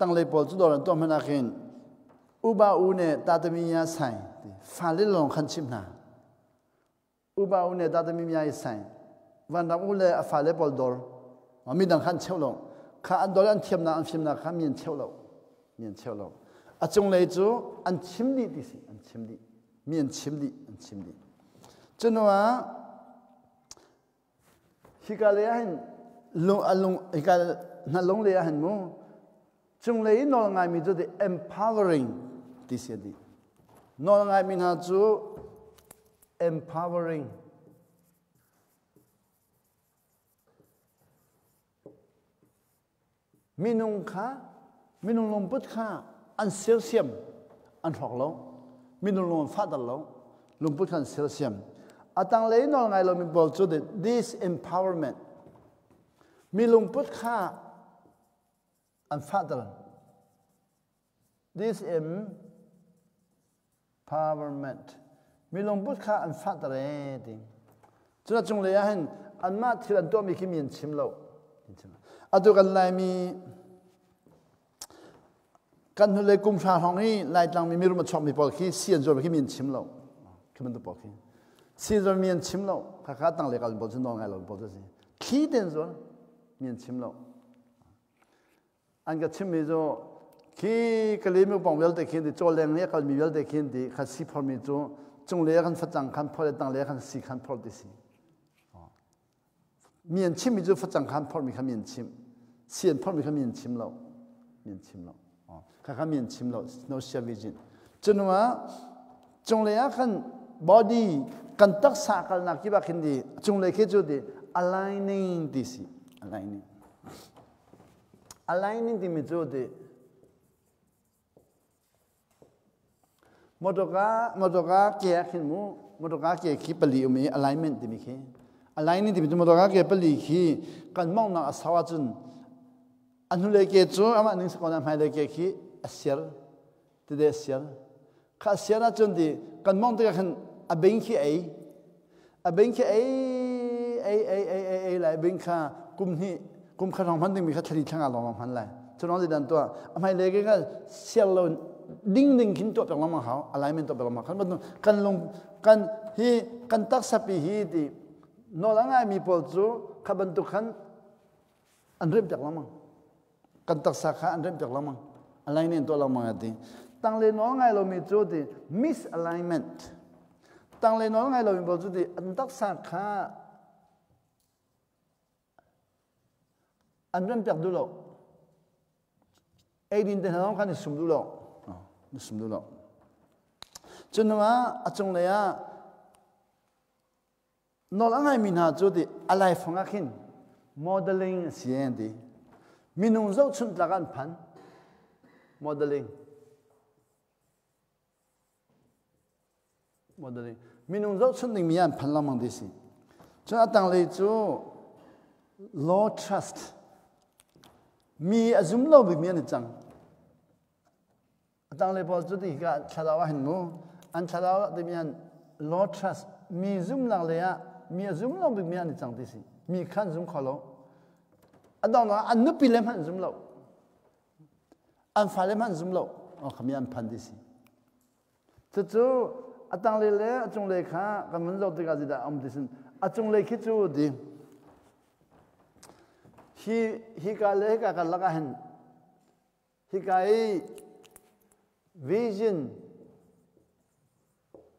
tăng lệ bol chú đồ là tôm hơn akin uba u nè ta tâm ya sai pha lên lòng khăn chim na uba u nè ta tâm ya sai van đam u lệ pha lệ bol đồ mà mình đang khăn chéo lòng khá ăn đồ ăn thiêm na ăn phim na khá miền chéo lòng à trong lệ chú ăn chim đi đi ăn chim đi miền chim đi ăn chim đi cho nên là khi cái lệ hành lông cái na lông lệ hành mu chung lấy nó ngay mình cho the empowering tí xe đi nó ngay mình ha chú empowering minung lông bút khá ăn xéo xiêm ăn hoặc lâu minung lông phát đal lâu lông bút khá xéo xiêm à tăng lấy nó ngay là mình bảo cho the this empowerment minung bút khá ăn phát đal this empowerment mi long bút khá ăn phát rồi đi cho nên chúng lấy hành ăn mát thì ăn toa mi khi miền chim lâu à tôi cần lại mi cần hồi lấy cung pha hong ấy lại tăng mi rùm chọn mi bỏ khi xiên rồi khi miền chim lâu khi mình tôi bỏ khi xiên rồi miền chim lâu khá tăng lấy cái bỏ chân đó ngay lâu bỏ cho gì khi đến rồi miền chim lâu anh cái chim mi rồi khi cái lý mình bảo vệ được khi thì cho lên này cái mình vệ được khi thì khai sĩ phật mình cho trong lễ khăn phát triển khăn phật tăng lễ khăn sĩ khăn phật đấy miền chim mình cho phát triển khăn phật mình khăn miền chim xiên phật mình khăn miền chim lâu khăn miền chim lâu no share vision cho nên mà trong lễ khăn body cần tác sa cái nào kia bác khi thì trong lễ khi cho thì aligning đấy aligning thì mình cho thì motoka kia khi mu motoka kia khi pali umi alignment thì mình khi alignment thì mình motoka kia pali khi cần mong na asawa chun anh hule kia chu ama ning sakona mai le kia khi asiar thì để asiar khá asiar chun thì cần mong thì kan abeng khi ấy lại abeng kha kum kha rong phan thì mình kha thali thang along phan lại cho nó thì đàn tua mai le cái asiar lo ding kin to pang lamang hao alignment to pang lamang kan tak sapi hi di no langai mi pol chu khaban tu khan anrem tak lamang kan tak sa kha anrem tak lamang alignment to lamang ati tang le no ngai lo mi chu di misalignment tang le no ngai lo mi pol chu di an tak sa kha anrem tak du lo ai din ten hang khan sum du lo sum du lo cho nên mà trong này á nó là ngày mình ha cho thì alai phong á khin modeling xiên đi mình nung dấu chun là gan pan modeling mình nung dấu chun thì mình ăn pan làm bằng gì cho nên tăng lấy cho law trust mi azum lo bị miễn chăng tăng lệ bảo cho thì cả cha đạo hành mu anh cha đạo thì miền law trust mi zoom lang lệ à mi zoom lang bị miền chẳng thế gì mi khăn zoom khó lâu anh đâu nói anh núp bị lem hắn zoom lâu anh phải lem hắn zoom lâu không anh pan thế gì cho chú anh tăng lệ trong lệ khác cái mình lâu thì cái gì đó ông thế gì trong lệ khi chú đi hi cái lệ cái laga hành hi cái vision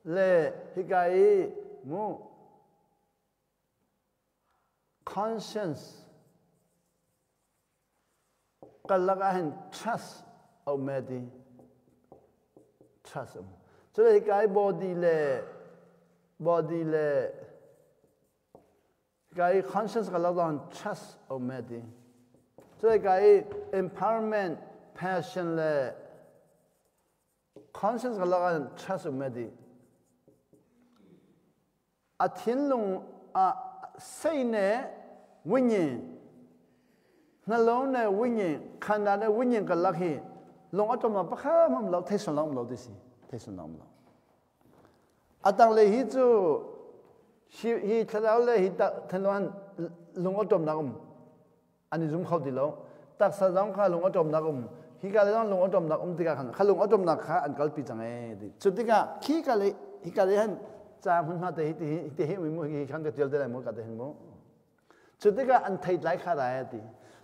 le hikai mu conscience kalagahin trust au medi trust so hikai body le hikai conscience kalagahin trust au medi so hikai empowerment passion le conscience ka lagan trust medi a thiên long a say ne winyin na lo ne winyin khanda ne winyin ka lakhi long atom ma pakha mam lo thaisan long lo disi thaisan long lo atang le hi chu hi thalaw le hi ta thalwan long atom na ani zum khau di lo tak sa jang kha long atom na ฮิกาเลยต้องลงอดมนักติกาขันขลุงอดมนักข้าอันกัลปีจังดิจุดติกาขี้กาเลยฮิกาเลยฮันจามหุ่นมาเตะหิมุฮิขันก็เจอได้มุกัดเห็นมุจุดติกาอันไทยไลค์ข้าได้ดิ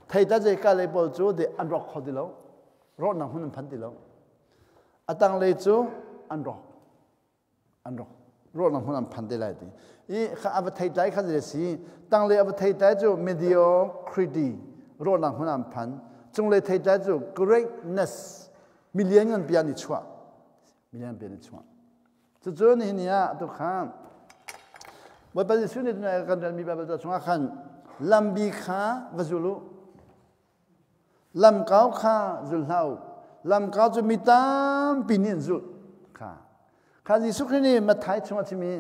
ไทยตาเจกาเลยบอลจูดิอันร็อกเขาดิแล้วรอดนักหุ่นพันดิแล้วอัตังเลยจูอันร็อกรอดนักหุ่นพันดิเลยดิอีข้าอับไทยไลค์ข้าจะสิตังเลยอับไทยไลค์จู mediocrity รอดนักหุ่นพันจงเลยไทยใจจู greatness มิลเลียนเงินเปียนิชัวจะจนนี่ตุกข้ามว่าประเดี๋ยวนี้ตัวกันมีแบบตัวชงขันลำบีข้าวจุลุลำก้าวข้าจุลเท้าลำก้าวจะมีตามปีนินจุลข้าที่สุขนี่มาไทยชงที่มี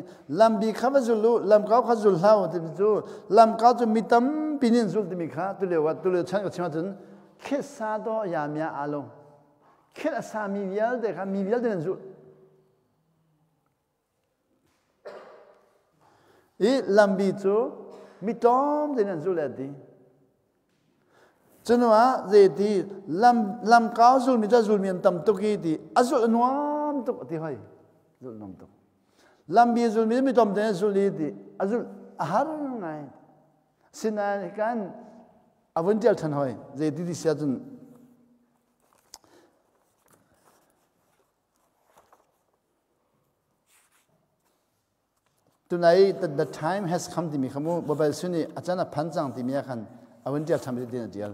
ลำบีข้าวจุลุลำก้าวข้าจุลเท้าที่มีจูลำก้าวจะมีตามปีนินจุลที่มีข้าตัวเลี้ยวฉันก็ชิมจนคิดซาโตยามีอารมณ์คิดสามีเยลเด็กค่ะมีเยลเดินจุดอีลำบีจูมีตอมเดินจุดเลยดีจนว่าเจดีลำก้าวจุดมีจะจุดมีอันตั้มตุกีดีอาจุดนวมตุกที่ให้จุดนวมตุกลำบีจุดมีตอมเดินจุดดีอาจุดอาหารไงสินากันอาวันเดียวทันหอยเจดีที่เสียจนตัวไหน the time has come ที่มีคำว่าบ่ายสุนีอาจารย์พันจังที่มีขันอาวันเดียวทำได้ดีนะเดียว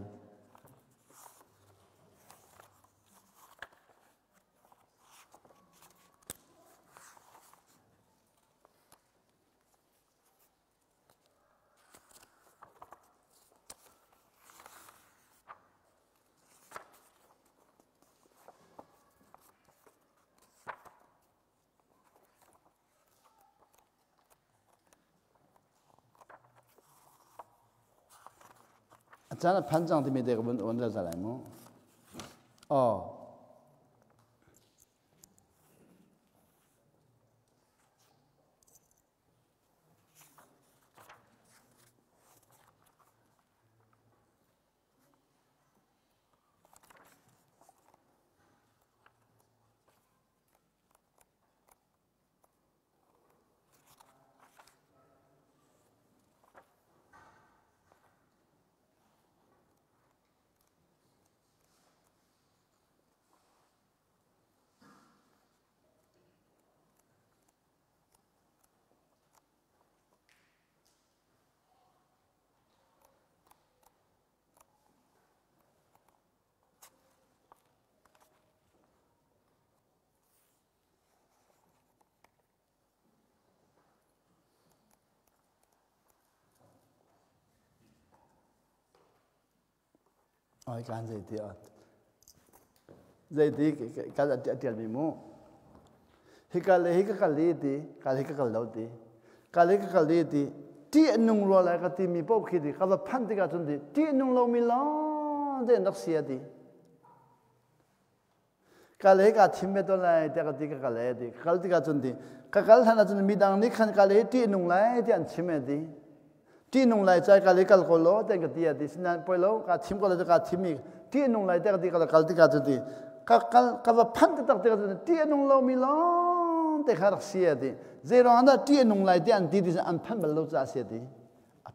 อาจารย์พันจังที่มีเด็กวันเดียวจะอะไรมั้งอ๋อการใจที่ใจที่การจะเตียนมีมูฮิกาเลฮิกาลีดีกาเลฮิกาเลวดีกาเลฮิกาลีดีที่นุ่งรัวอะไรก็ที่มีพวกคิดดีเขาพันที่กันจนดีที่นุ่งเรามีล้อเดินนักเสียดีกาเลฮิกาทิมเมตัวไหนแต่ก็ที่กาเลดีกาเลที่กันจนดีกาเลท่านจนมีดังนี้ขันกาเลที่นุ่งไรที่อันทิมเมดีที่นุ่งไหลใจกันเลยกันก็ล้อแต่ก็ที่ดิสินันไปแล้วก็ทิมก็เลยก็ทิมอีกที่นุ่งไหลแต่ก็ที่ก็ที่ก็ที่ก็ว่าพันที่ตักที่ก็ที่นุ่งเรามีล้อแต่ขาดเสียดีเจรอนนั้นที่นุ่งไหลที่อันที่ดิฉันอันพันบรรลุจะเสียดี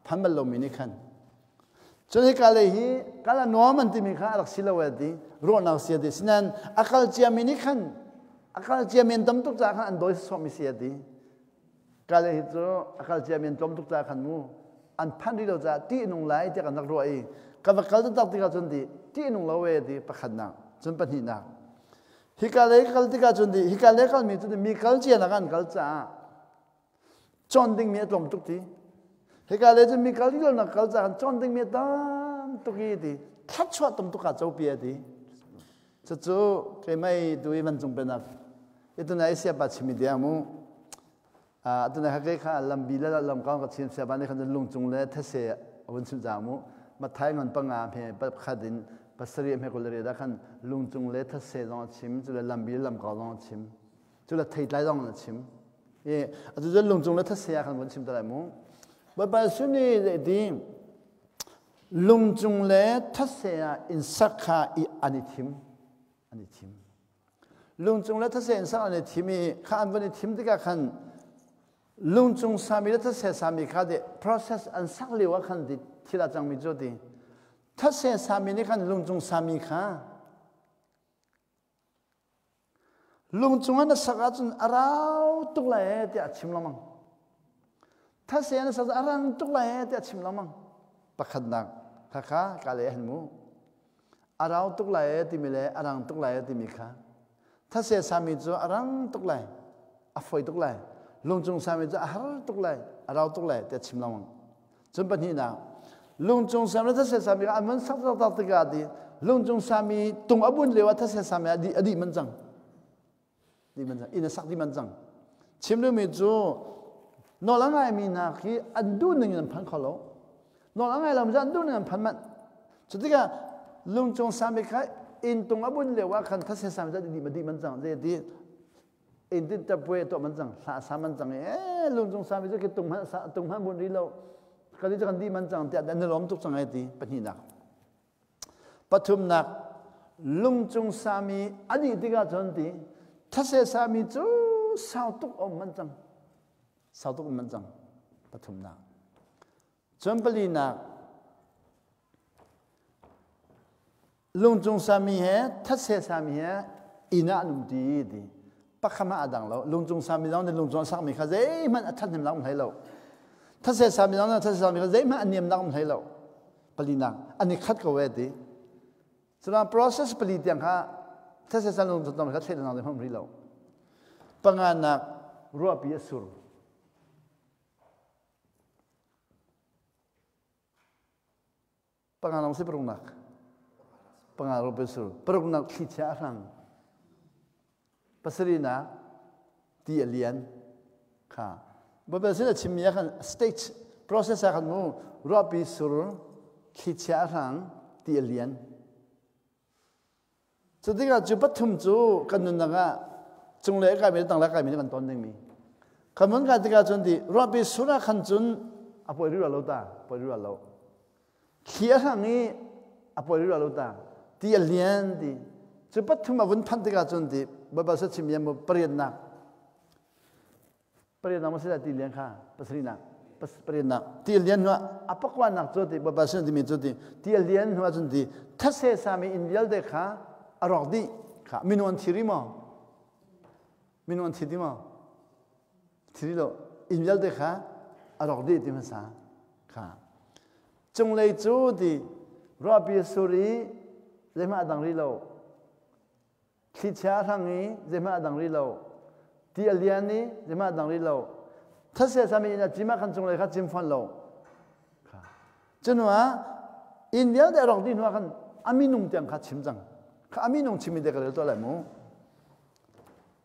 พันบรรลุมีนี่ขันจนที่กันเลยฮีกันละนัวมันที่มีขาดสิลาวดีรู้นักเสียดีสินันอาการเจียมีนี่ขันอาการเจียมีตั้มตุกจากขันอันโดยสมิเสียดีกันเลยฮีโจอาการเจียมีตั้มตุกจากขันมูอันพันที่เราจะที่นุ่งไหลที่กันนักรวยกับว่าเขาจะตัดที่กันจนดีที่นุ่งเราเวดีประคันนักจนปัญหานักฮิกาเลกัลที่กันจนดีฮิกาเลกัลมีจนดีมีกัลเจียนักกันกัลจ้าจนดิ้งมีตรงทุกทีฮิกาเลจะมีกัลที่เรานักกัลจ้าจนดิ้งมีตั้งทุกทีดีทัดชัวตรงทุกข้าเจ้าเปียดีจะจู่ใครไม่ดูมันจงเป็นนักitu na isia ba chimi dia mu tu na ha ke kha lam bi la lam kaung ka chim se ba ne khan lung chung le the se awun chim ja mu ma thai ngon pa nga phe pa khadin pasari me ko le da khan lung chung le the se dong chim chu le lam bi lam kaung dong chim chu le thai lai dong chim e atu je lung chung le the se khan won chim da lai mu ba su ni di lung chung le the se in sakha i ani chim อันนี้ทิมลุงจงและทัศเซนสักอันนี้ทิมีข้าอันวันนี้ทิมที่กันลุงจงสามีและทัศเซสามีข้าเด process อันสักเลี้ยวขันดิที่เราจังมีจุดดีทัศเซสามีนี่ขันลุงจงสามีข้าลุงจงอันนั้นสักจนอาราวตุกเลยที่อาชิมละมังทัศเซนสักอาราวตุกเลยที่อาชิมละมังประคัดนักข้ากาเลยเห็นมูอาราวตุกเลยที่มีเลยอาราวตุกเลยที่มีข้าถ้าเสียสามีจะอาราวตุกเลยอภัยตุกเลยลุงจงสามีจะอาราวตุกเลยอาราวตุกเลยที่ชิมละมังจนปัจจุบันลุงจงสามีถ้าเสียสามีอันมันสักตัดติกาดีลุงจงสามีตรงอบุญเลวถ้าเสียสามีอดีมันจังดีมันจังอินสักดีมันจังชิมเรื่องมีจูนอละไงมีนาคีอันดูหนึ่งพันขลุ่นอละไงเราจะอันดูหนึ่งพันมันสุดที่ก็ลุงจงสามีใครอินตรงอบุญเลวคันถ้าเสียสามีจะดีมันจังเดีอินที่จะป่วยตัวมันจังสามันจังลุงจงสามีจะคิดตรงพันบุญนี้เราก็ที่จะกันดีมันจังแต่ในล้อมทุกสังเกตปัจจุบันปฐุมนักลุงจงสามีอดีตที่ก็จนทีถ้าเสียสามีจูสาวตุกอมมันจังสาวตุกมันจังปฐุมนักจนปลีนักลุงจงสามีเหถ้าเสียสามีเหอินาลุงดีดีปักขมาอดังเราลุงจงสามีเราในลุงจงสักมีข้าเจ้มันอัฐนิมนักมันให้เราถ้าเสียสามีเราถ้าเสียสามีข้าเจ้มันอันนิมนักมันให้เราปลีนักอันนี้ขัดกับเวทีส่วน process ปลีเตียงข้าถ้าเสียสามีลุงจงต้องขัดเส้นเราในห้องรีเราปังงานนักรัวปีสุรปังงานเราสิปรุงนักปังงานรัวปีสุรปรุงนักขี้เช้ารังปัสรีนักที่เลียนค่ะบ่เป็นสิ่งที่ชิมยากัน stage process กันมูรัวปีสุรขี้เช้ารังที่เลียนสุดที่ก็จุดทุ่มจูกันนั่นก็จงเลี้ยงกันไม่ต้องเลี้ยงกันไม่ต้องต้นหนึ่งมีคำนั้นการที่การจนที่รับิสุราขันจุนอภัยรู้เราตาอภัยรู้เราเขียนนี้อภัยรู้เราตาที่เลี้ยงที่จุดปัจจุบันวันพันที่การจนที่บ่ภาษาชิมยามเปลี่ยนนักมันสิ่งที่เลี้ยงข้าภาษานักเปลี่ยนนักที่เลี้ยงว่าอภักวานักจนที่บ่ภาษาที่มีจนที่เลี้ยงว่าจนที่ถ้าเสียสามีอินเดียเด็กข้าอรอกดีข้ามินวันที่ริมอมินวันที่ริมอที่ริโลอินเดียเด็กข้าอรอกดีที่มันสาข้าจงเลยจูดีรับิสุรีเรื่องมาดังริโลคิดช้าทางนี้เรื่องมาดังริโลที่เลียนนี้เรื่องมาดังริโลถ้าเสียสามีอินเดียจิมาคันจงเลยข้าจิมฟันโลจนว่าอินเดียได้อรอกดีนัวกันอามินุงเตียงข้าชิมจังข้าอามินุงชิมิเด็กเรื่องตัวอะไรมู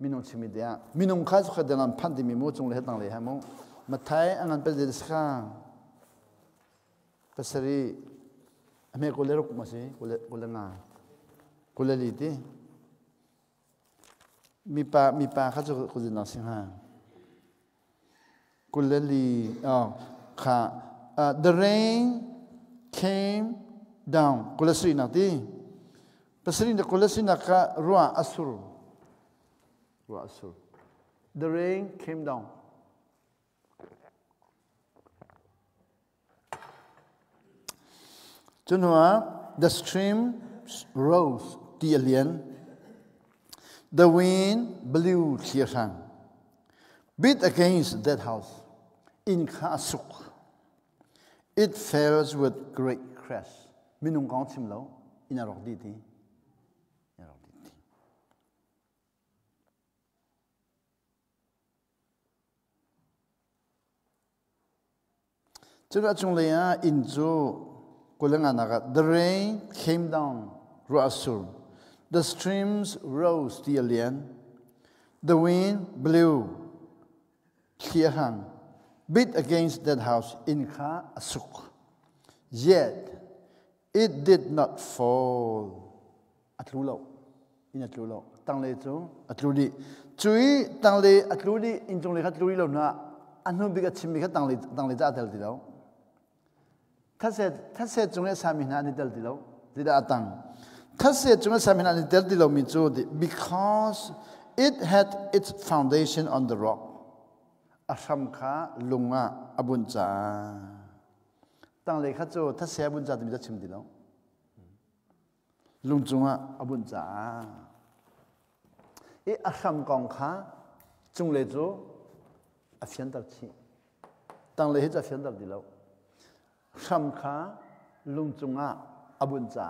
มินุงชิมิเดียมินุงข้าสุขเดนันพันธุ์มีมูจงเลยตั้งเลยฮะมูมาไทยอันนั้นเป็นเด็กข้าภาษารีอเมริกาเลือกมาสิกูเลือกงากูเลือกลีดีมีปลาข้าจะกูจะนอนสิฮะกูเลือกลีค่ะ the rain came down กูเลือกสินะที่ภาษารีเนี่ยกูเลือกสินะค่ะรัวอัสุร the rain came downจนว่า the stream rose ที่เลียน the wind blew เขียรัง beat against that house in ข้าสุก it fell with great crash มินุงกองชิมแล้วอินารอกดีทีจนว่าจงเลยอินจูthe rain came down Rasur. The streams rose the alien. The wind blew Kiahang, beat against that house in Ka Asuk. Yet it did not fall. Atlulo. In Atlulo. Tangle to Atludi. Chui Tangle Atludi in Jong Atlulo na Anu big at Chimika Tangle Zatel Dilo. ถ้าเสร็จจงเอสามีนานี่เดลติโลที่ได้ตัง ข้าเสียจงสามีนันเตอร์ดิโลมิจูดิ because it had its foundation on the rock อาชัมข้าลุงะอบุญจาตั้งเลยข้าจูถ้าเสียบุญจาจะมีจะชิมดิโลลุงจุงะอบุญจาอาชัมกองข้าจงเลยจูอาฟิยันตัดชีตั้งเลยจะอาฟิยันตัดดิโลชัมข้าลุงจุงะอบุญจา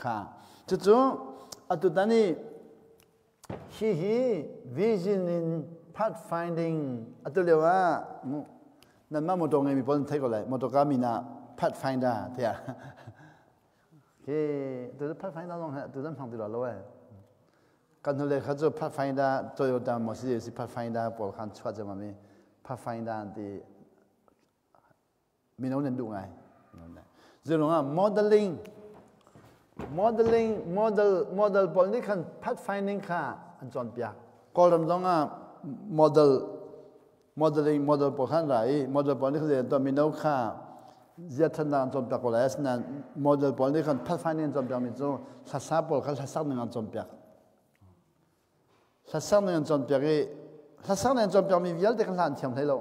ค่ะจู่ๆอัตุตานี่ฮีvision in pathfinding อัตุเรียกว่านั่นมาโมโตไงมีพลเทก็เลยโมโตกามินา pathfinder เทียเฮ้ตัว pathfinder ต้องตัวนั้นฟังติดหล่อเลยกันเลยเขาจะ pathfinder ตัวอยู่ตามมอสิสิ pathfinder ปอลคันชวดจะมามี pathfinder ที่มีน้องเรียนดูไงจะลงอ่ะ model พอนี่คัน pathfinding ค่ะอันจอนเปียกก็ลำต้องอ่ะ model พอขันไร model พอนี่คือตัวมีน้องค่ะจะทันดังจอนเปียกก็แล้วนั่น model พอนี่คัน pathfinding จอนเปียกมีจู่ภาษาพอขันภาษาหนึ่งอันจอนเปียกภาษาหนึ่งอันจอนเปียกภาษาหนึ่งอันจอนเปียกมีวิลเด็กหลานเทียมให้เรา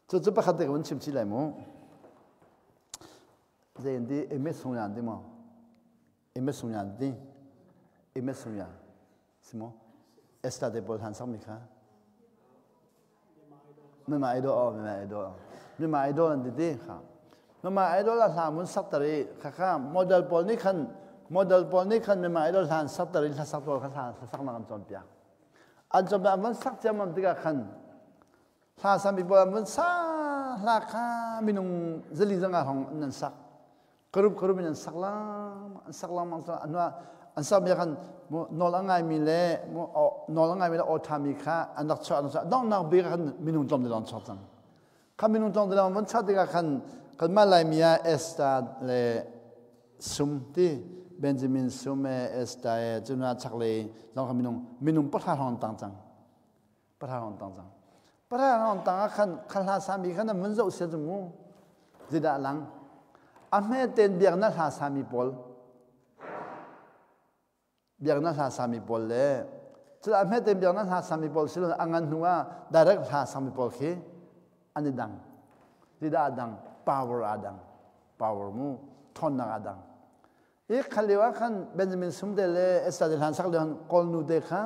จู่ประคัตเด็กมันชิมชิเลยมั้งเรื่องที่เอ็มเอสส่งอย่างดีมั้งเอ็มเอสส่งอย่างดีเอ็มเอสส่งอย่างสิมั้งเอสตาเดบอลหันสักมิค่ะไม่มาไอดอลไม่มาไอดอลนั่นดีค่ะไม่มาไอดอลละสามมุนสักตรีค่ะโมเดลบอลนี่คันไม่มาไอดอลหันสักตรีสักตัวขันสักนักอันจอมเปียอันจอมเปียมันสักเจ้ามันติกาขันถ้าสามีบอลมันสักราคามีนุ่งเจลิจังของนั่นสักกรุบมีนั่นสักล้างมันอันว่าอันสักมีกันนอลังไงมีเล่นอลังไงมีเล่อทามิค่ะอันนักชอบต้องนักเบียกันมีนุ่งจอมเดลอนชอบจังข้ามีนุ่งจอมเดลอนมันชอบติกากันมาลายมีเอสตาเลซุมที่เบนจามินซุมเอสตาจุนอาชักเลยลองข้ามีนุ่งปัทหารต่างจังปัทหารต่างจังปะเราต่างกันลาสามีกันมันจะอุเสียจมูกจิดาลังอเมริกันเบียร์นัทลาสามีพอลเบียร์นัทลาสามีพอลเลยจุดอเมริกันเบียร์นัทลาสามีพอลสิลอังกันหัว direct ลาสามีพอลคืออันนี้ดังจิดาดัง power มูทอนนักดังอีกขลีว่ากันเบนจามินซุมเดลเอสตาเดลันสักเดือนกอลนูเดค่ะ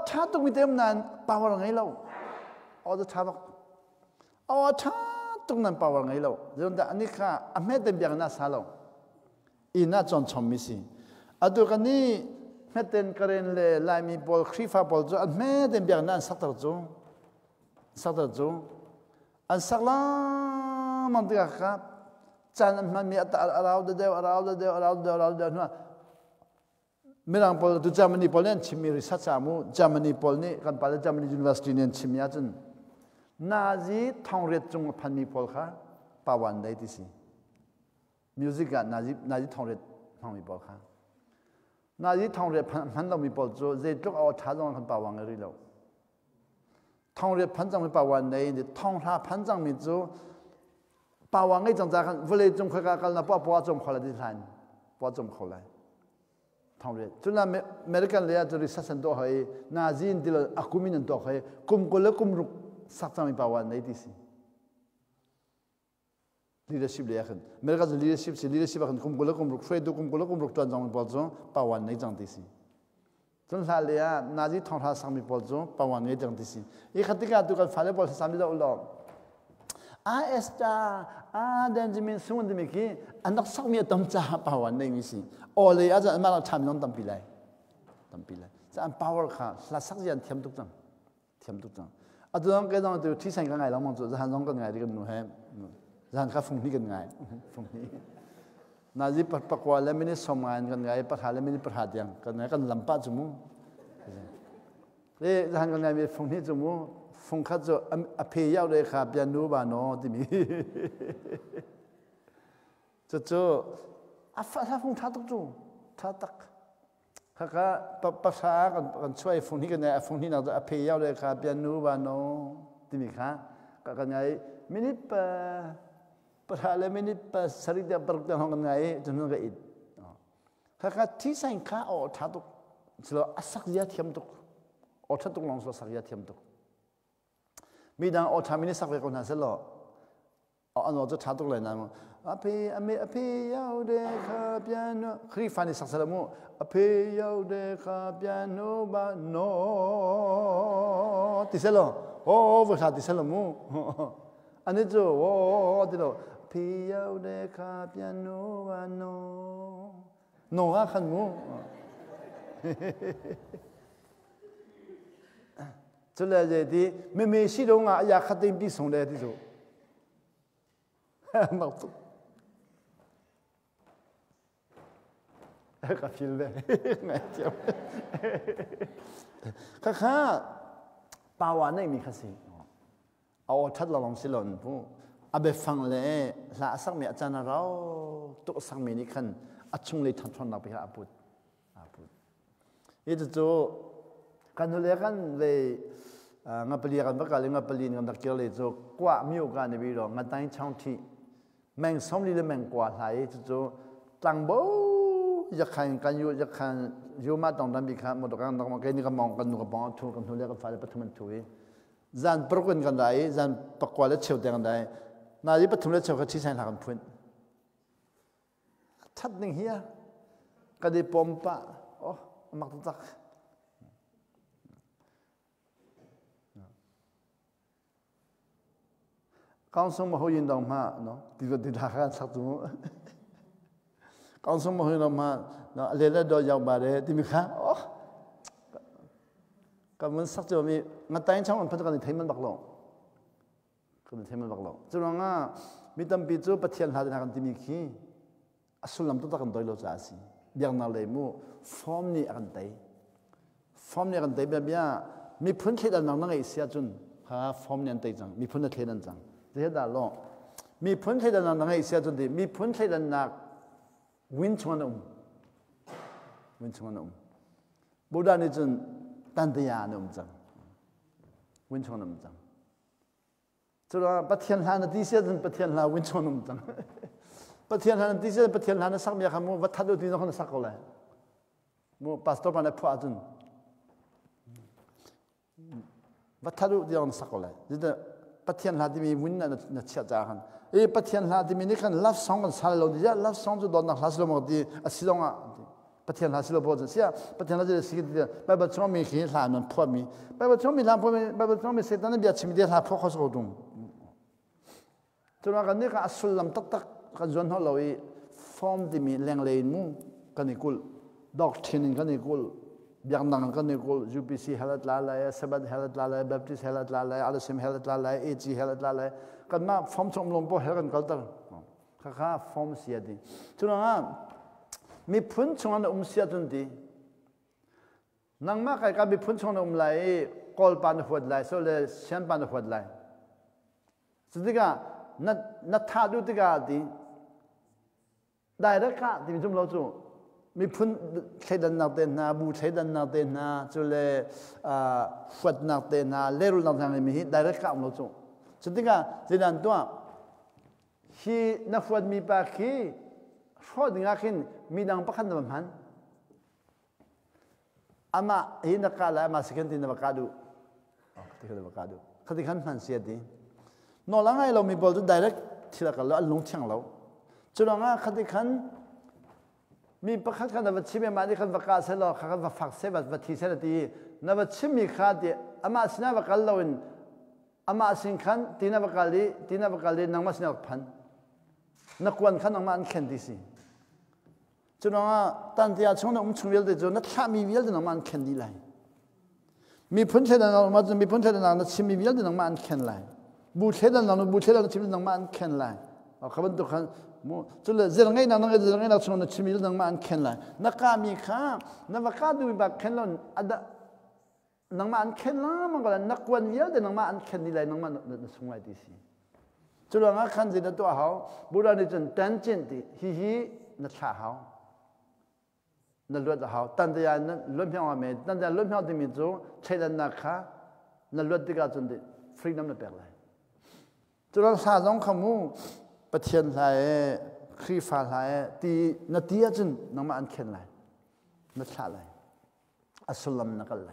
ถ้าต้องมีเต็มนั้น power ไงเราเอาจะทำถ้าตรงนั้นป่าวไงเราเรื่องแต่อันนี้ค่ะอเมริกันเบียงน่าสาเราอีน่าจนชมมิสิอันตัวกันนี้เมเต็นกระเรนเลยลายมีบอลครีฟ้าบอลจูอันเมเต็นเบียงน่าสักตระจูอันสักล้ามันติดกับจานมันมีเราเดียวนะเมื่อพอดูจามันนี่พอเล่นชิมิริสัจามูจามันนี่พอนี่กันไปแล้วจามันนี่ University เนี่ยชิมิอาจารย์นาซีท่องเรียนจงพันมีพอลค่ะปาวันได้ที่สิมิวสิกนาซีท่องเรียนพันมีพอลค่ะนาซีท่องเรียนพันต้องมีพอลจูเจ็ดลูกเอาท้าจงกันปาวันอะไรแล้วท่องเรียนพันจังมีปาวันได้เนี่ยท่องท่าพันจังมีจูปาวันไอ้จังจากกันเวลาจงเขากันนะป้าจงเขาเลยที่ทันป้าจงเขาเลยท่องเรียนจนนั้นอเมริกันเลยจะริสันตัวให้นาซีนที่เราอากุมินันตัวให้คุมกุลคุมรุกสักจังมีป่าวในที่สิ leadership เลยกันอเมริกันจะ leadership กันคุมกุลคุมรุกเฟรดูคุมกุลคุมรุกตัวจังมีป่าวจงป่าวในจังที่สิจนท้ายเลยนาซีท่องท่าสังมีป่าวจงป่าวในจังที่สิอีกขัดที่การตัวกันฟ้าเลยป่าวสามีเราอุลอเอสตาเดนจิมินสุนดิมิกี้อันนักสักมีตั้มจ่าป่าวในมิสิโอเลยอาจารย์มาเราทำน้องตั้มปีเลยจะอัน power ค่ะหลักสักอย่างเทียมทุกจังอันนั้นก็ต้องดูที่สิ่งกันไงเรามองจุดจะหันน้องกันไงที่กันหนูให้จะหันข้าฟงนี่กันไงฟงนี่นาจีปักว่าแล้วไม่ได้สมงานกันไงปัญหาแล้วไม่ได้ปัญหาอย่างกันไงกันลำป้าจมูกจะหันกันไงมีฟงนี่จมูกฟงข้าจะอภัยยาวเลยค่ะเปียโนบานอที่มีจู่ถ้าฟงท้าตุกจู่ท้าตักข้าก็ภาษากันช่วยฟงนี้กันไงฟงนี้เราจะอภัยยาวเลยค่ะเปียโนบานอที่มีค่ะกันไงมินิปปัญหาแล้วมินิปสริดาปรกตังกันไงจนนั้นก็อิด ข้าที่ใส่ข้าออกทัดตุกสละสักยาเทียมตุกออกทัดตุกลองสละสักยาเทียมตุกมีดังออกทำมินิสักเวคนนั้นสละอันว่าจะทัดตุกเลยนะมั้งอภิอเมอภิยาวเดคาเปียโนครีฟันสักสละมั้งอภิยาวเดคาเปียโนบาโนติสละโอ้ภาษาติสละมั้งอันนี้จู่โอ้ติโลภิยาวเดคาเปียโนบาโนโนอะขันมั้งจุดเลยจะดีไม่สิลงอ่ะอยากขัดเต็มปีส่งเลยที่สุดมาตุกกับฟิลเลยไงเจ้าข้าป่าวนี่มีข้าศึกเอาทัดลองสิลอนผู้อาเบฟังเลยละสักเมื่ออาจารย์เราตุกสักเมื่อนี้ขันอัดชงเลยทันทนนักไปหาอาบุตรitu tu kan boleh kan le ngapeli kan bakal ngapeli ngam dak kele tu kwa miu kan ni bi ro ngatai chang thi meng som li le meng kwa lai tu tang bo ya khan kan yu ya khan yu ma tong dam bi kha mo kan dong ke ni ka mong kan nu ka bang thu kan thule ka fa le pathum thu e zan prokon kan dai zan pakwa le cheu teng dai na yi pathum le cheu ka chi sai la kan phun that ning hia ka di pompa oh mặc tắc con số mà hồi yên đồng mà nó thì có thể đặt ra sắc tụ con số mà hồi đồng mà nó lên là đôi dòng bà đấy thì mình khác cảm ơn sắc tụ mình ngắt tay trong mình phải có thể thấy mình bạc lộ có thể thấy mình bạc lộ cho nên là mình tâm bị chỗ bắt thiên hạ thì hàng thì mình khi asul làm tốt kan đôi lo giá gì biang nào lấy mu form ni akan tay bây giờ mi phun thế đàn năng ấy xia chun ha form ni tay chăng mi phun thế đàn chăng thế đó lo mi phun thế đàn năng ấy xia chun thì mi phun thế đàn nạc win chung anh Buddha ni chun tan thế ya ni chăng win chung anh chăng cho nên bắt thiên hà nó đi xia chun bắt thiên hà win chung anh chăng bắt thiên hà đi xia bắt thiên hà nó sắc mi kham mu bắt thadu đi nó không sắc rồi mu pastor pana phua chun batharu dion sakole jida pathian la dimi win na chia ja han e pathian la dimi ni kan love song kan sal lo dia love song ju don na khlas lo mo di asilonga pathian la silo bo sia pathian la de sig dia ba ba chom mi khi la non phwa mi ba chom mi la phwa mi ba chom mi setan bia chim dia la phwa khos ro dung chuma kan ni ka asul lam tak tak ka jon ho lo i form dimi leng lein mu kan ikul doctrine kan ikul biang nang kan ikul UPC halat la la sabat halat la la baptist halat la la alasim halat la la AG halat la la kan ma form chom lom po hel kan kaltar kha form sia di chuna mi phun chong sia tun di nang ma kai ka mi phun chong lai kol pan hod lai so le sian pan hod lai sidiga na tha du tiga di direct ka di jum lo chuมีพุ่นใช้ดันนักเตนาบูใช้ดันนักเตนาจุเลฝัดนักเตนาเลรุนักทางมีได้รักกับเราจุสุดที่ก็จะดันตัวฮีนักฝัดมีปากฮีฝัดงักหินมีดังประคันดำหันอามาฮีนักกาลามาสกินที่นักกาดูที่เขานักกาดูเขาที่ขันหันเสียดีนอหลังไงเรามีบอลจุดได้รักที่ละกันเราลงเชียงเราจุดหลังเขาที่ขันมีประคัตกันนับชิมมาที่ขันวักกาเสลอขันวักฝักเสบัดวัดที่เสลตีนับชิมมีขาดอามาสินาวักกาลเราอินอามาสินขันตีนับวักกาลีนังมาสินาวักพันนักวันขันนังมาอันเข็นดีสิจุดนั้นตันที่อาชงนั้นชงเวลเดจนักข้ามีเวลเดนังมาอันเข็นดีเลยมีพ้นเทดันนังมาจนมีพ้นเทดันนังนักชิมมีเวลเดนังมาอันเข็นเลยบูเทดันนังบูเทดันชิมนังมาอันเข็นเลยขบันตุขันมูจุลเจริญไงนั่งนั่งเจริญไงนั่งชนชิมิลนั่งมาอันเข็นเลยนักการมีข้านักการดูแบบเข็นล้นอัดนั่งมาอันเข็นล้มันก็เลยนักวันเยอะแต่นั่งมาอันเข็นดีเลยนั่งมาสงไว้ดีสิจุลงั้นขันสินตัวเขาบุรุษนี่จนตันจินดีฮีนักชาเขานักลวดเขาตันแต่ยันล้วนเพียงว่าเมตตันแต่ล้วนเพียงที่มีจูใช้ดันนักข้านักลวดที่ก็จนดีฟรีน้ำนับแปลกเลยจุลสาสองขมูประเทศไทยครีฟ้าไทยตีนาทีจนน้องมาอันเข็นเลย นัทอะไรอัสลัมนักอะไร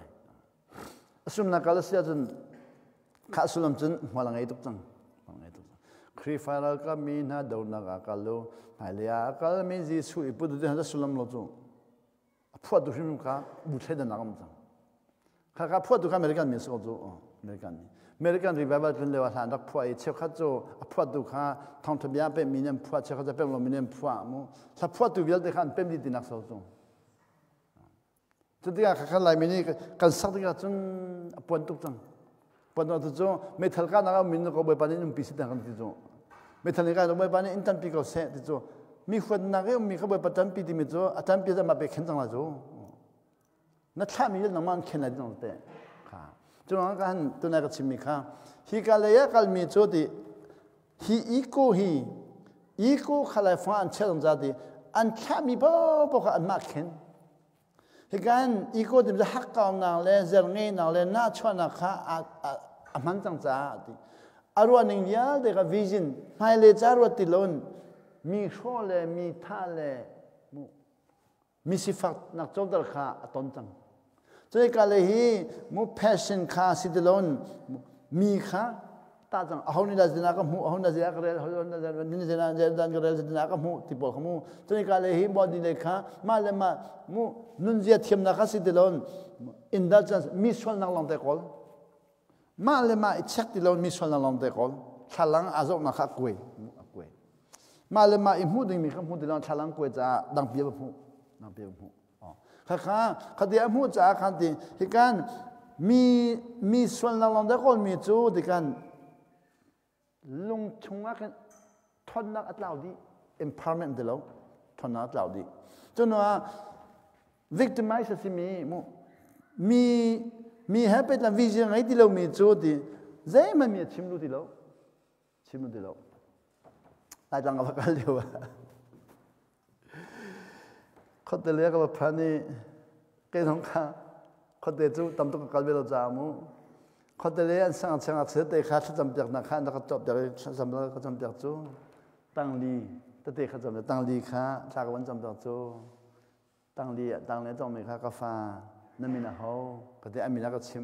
อัสลัมนักอะไรเสียจนข้าอัสลัมจนมาลังไงตุกจังครีฟาร์ก็มีน่าดูนักอัลลูไฮเลียอัลมีจีสุอีปุ่นเดียนอัสลัมโลจูพวดดูชิมข้าบุตรเดินนักมั้งข้าพวดดูข้าอเมริกันมีสกุลจูอเมริกันรีไวเวอร์เป็นเลวทางนักพวดเชื่อข้าจูพวดดูข้าทองทบียเป็นมีเนียมพวดเชื่อข้าจะเป็นลมมีเนียมพวดมั้งถ้าพวดดูวิลเดขันเป็นดีนักสกุลจูจุดที่ข้าไล่มีนี่กันสักที่ข้าจนปวนตุกจังปวนตุกจูไม่ทันกันนักมีนก็ไปปานนี้นุ่มพิสิทธิ์กันที่จูไม่ทันกันไปปานนี้อินทันปีก็เสร็จที่จูมีคนนักมีเขาไปประจันปีที่มีจูอาจารย์ปีจะมาไปเข็นจังละจูนัทมีเรื่องมันเข็นอะไรจังเตะค่ะจนกันตัวนักชิมิค่ะฮิกาเลยกัลมีจูดีฮิอีโก้ขลายฟ้าอันเชื่อมใจดีอันแค่มีบ่ก็อันมากเข็นฮิกันอีโก้ที่จะหักกาวนังเลยเจริญนังเลยน่าชวนนักค่ะมันจังจ้าดีอารมณ์หนึ่งยาเด็กวิจินไม่เลยจารวติลนมีโชเลยมีท่าเลยมีสิฟักนักโจดร์ค่ะต้นจังจนกาเลยฮีมูแพชชั่นค่ะสิติลนมีค่ะตาจังเอาหนิลาจินักมูเอาหนิลาจินักเรลเอาหนิลาจินักนี่จินักเจดันเรลจินักมูที่บอกมูจนกาเลยฮีบอดีเลยค่ะมาเลยมามูนุนเจียเทียมนักสิติลนอินดัลจันมีส่วนนักลองเตะกอลมาเลยมาอิจฉาติลนมีส่วนนักลองเตะกอลฉลังอาจจะนักกุยมาเลยมาอิมูดึงมีคำพูดที่เราฉลังกุยจะดังเปียบพูดังเปียบพูข้าเดียมูจ้าขันติที่กันมีส่วนนักลองเตะกอลมีจูที่กันลงชงกันทนนักอัตลาวดี empowerment เดียวทนนักอัตลาวดีจนว่า victimize สิมีให้เป็นวิจัยไงที่เรามีจูดีใจมันมีชิมรู้ที่เราไอ้จังก็พักเดียวเขาเตลียกับพันนี่เกี่ยงข้าเขาเตจูตำตุกกัลเวลจามูเขาเตลียสังเสริฐแต่ข้าจำจากนักข้านักจบจากจำจากจำจากจูตั้งลีแต่เตะข้าจำจากตั้งลีข้าชากวันจำจากจูตั้งลีต้องมีข้ากาแฟนั่นมีนะเขาก็ที่มีนักชิม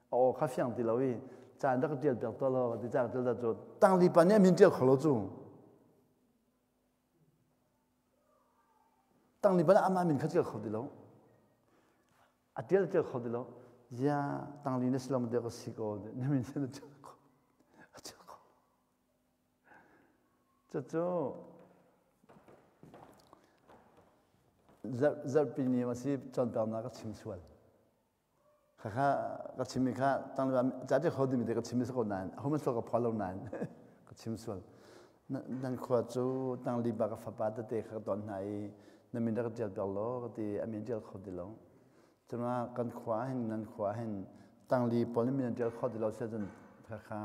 โอ้ข้าเฟียงที่เราอีจานนักเดียวจากตัวเราที่จานตัวเราจูตั้งลีปันเนี่ยมีเดียวขลุ่จูตั้งลีปันอามามินเขาเดียวขลุ่เราอาเดียวเดียวขลุ่เรายาตั้งลีนี่สลามเดียวก็สิโก้เนี่ยมีเส้นเดียวขลุ่จูจับปีนี้มาสิจนตามนักชิมส่วนข้าก็ชิมข้าตั้งแต่จัดที่เขาดีมีแต่ก็ชิมสักคนนานเขาไม่สักก็พอลงนานก็ชิมส่วนนั่นขวดจูตั้งรีบกับฟ้าป่าแต่เด็กตอนไหนนั่นมีนักเจียวตลอดก็ที่อเมริกาเขาดีลงจนว่ากันขวาเห็นนั่นขวาเห็นตั้งรีบพอนี่มีนักเจียวเขาดีลงเสียจนข้า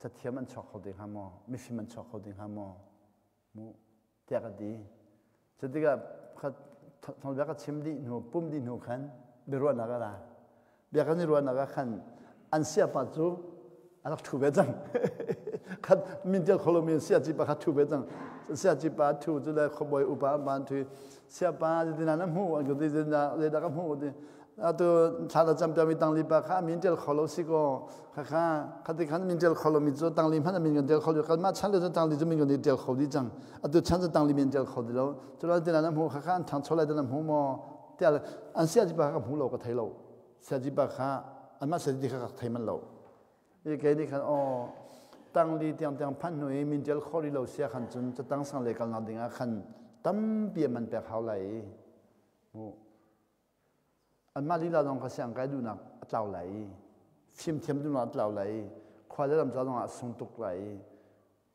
จะเทียมมันช็อกเขาดีข้ามอไม่ฟิมันช็อกเขาดีข้ามอมูเทียก็ดีจะที่ก็ข้าทำแบบก็ชิมดีหนูปุ่มดีหนูขันเบรวนักอะไรเบียกันนี่รวนักขันอันเสียปัจจุอันนั้นถูกเบจังขัดมินเดียวเขาลงมีเสียจีบขัดถูกเบจังเสียจีบถูกจะได้ขบวยอุปาบานถูกเสียปาจะนั่นน้ำหูอันก็จะเลยดักน้ำหูดิอ่ะตัวชาติจำเป็นมีตังลีบข้ามินเดียวเขาลงสิก็ข้าขัดที่ขันมินเดียวเขาลงมีตัวตังลีพันมินเดียวเขาอยู่กันมาฉันเลยจะตังลีจะมินเดียวเขาดีจังอ่ะตัวฉันจะตังลีมินเดียวเขาดีแล้วจะได้ที่นั่นน้ำหูข้าทางชลายที่น้ำหูมอเดี๋ยวอันเสียจีบข้าหูเราก็ไทยเราเสียจีบข้าอันมาเสียจีบข้าไทยมันเราอีกแค่นี้ขันอ๋อตั้งลีเตียงพันหน่วยมินเดียวเขาดีเราเสียขันจนจะตั้งสังเลกันนาดิ่งขันตั้มเปียมันแปลเขาไหลอันมาลีเราลองเขาเสียงไกดูนักเจ้าไหลฟิมเทียมดูนักเจ้าไหลควายเริ่มจะลองส่งตุกไหล